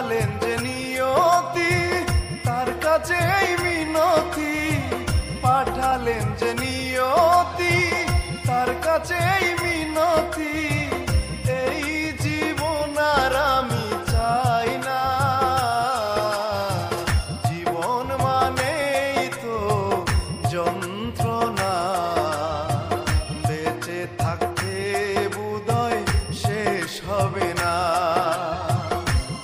পাঠালেন যে নিয়তি, তার কাছে এই মিনতি। পাঠালেন যে নিয়তি, তার কাছে এই মিনতি। এই জীবন আর আমি চাই না, জীবন মানেই তো যন্ত্রণা। বেঁচে থাকতে বোধহয় শেষ হবে না,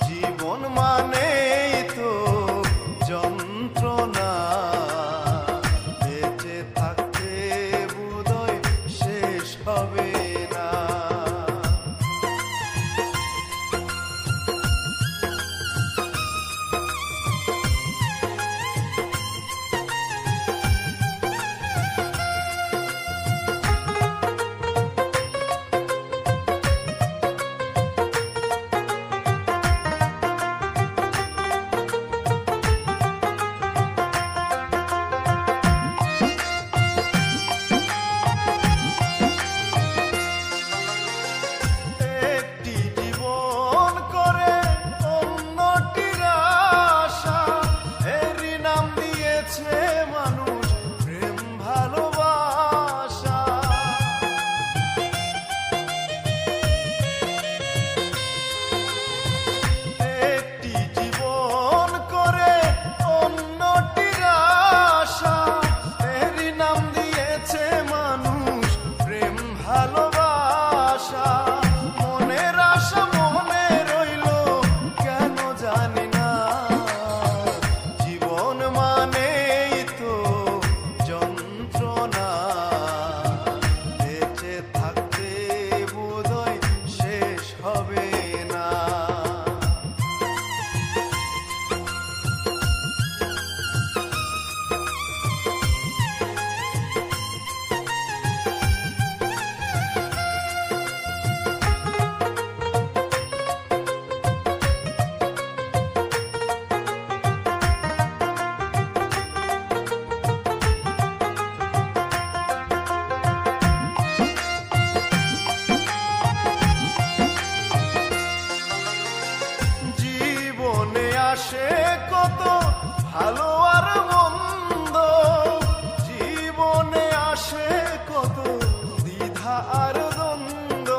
জীবন মানেই তো যন্ত্রণা। বেঁচে থাকতে বোধহয় শেষ হবে না। আসে কত ভালো আর মন্দ, জীবনে আসে কত দ্বিধা আর দ্বন্দ্ব।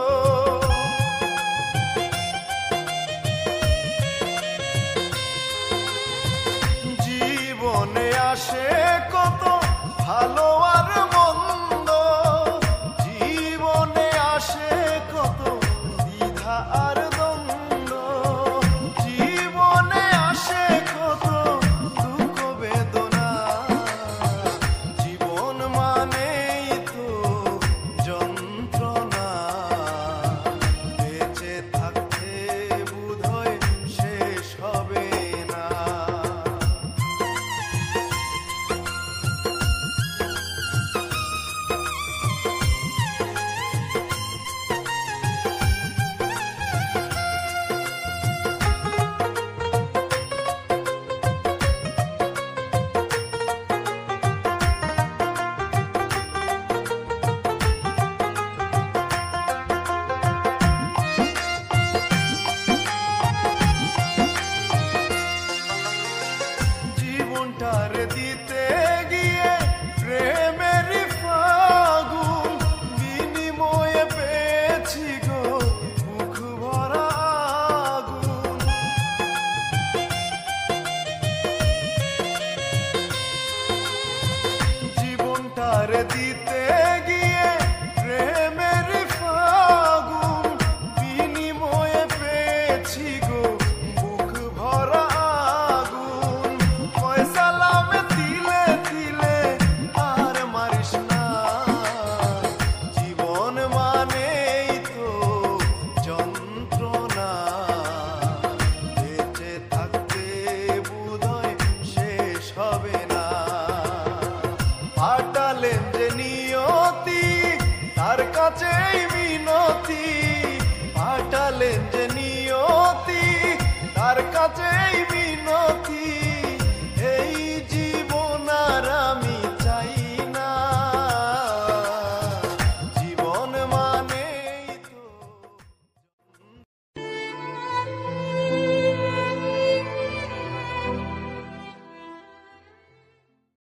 জীবনে আসে কত ভালো আর মন্দ, জীবনে আসে কত দ্বিধা আর দ্বন্দ্ব। জীবনে আসে কত দুঃখ বেদনা, জীবন মানেই তো যন্ত্রণা। বেঁচে থাকতে বোধহয় শেষ হবে না। জীবনটারে দিতে গিয়ে প্রেমের ফাগুন, বিনিময়ে পেয়েছি গো মুখ ভরা আগুন। জীবনটারে দিতে গিয়ে প্রেমের ফাগুন, বিনিময়ে পেয়েছি গো মুখ ভরা আগুন। সালামে তিলে তিলে আর মারিস না, জীবন মানেই তো যন্ত্রণা। বেঁচে থাকতে বোধহয় শেষ হবে না। পাঠালেন যে নিয়তি, তার কাছেই মিনতি। পাঠালেন যে নিয়তি, তার কাছেই মিনতি।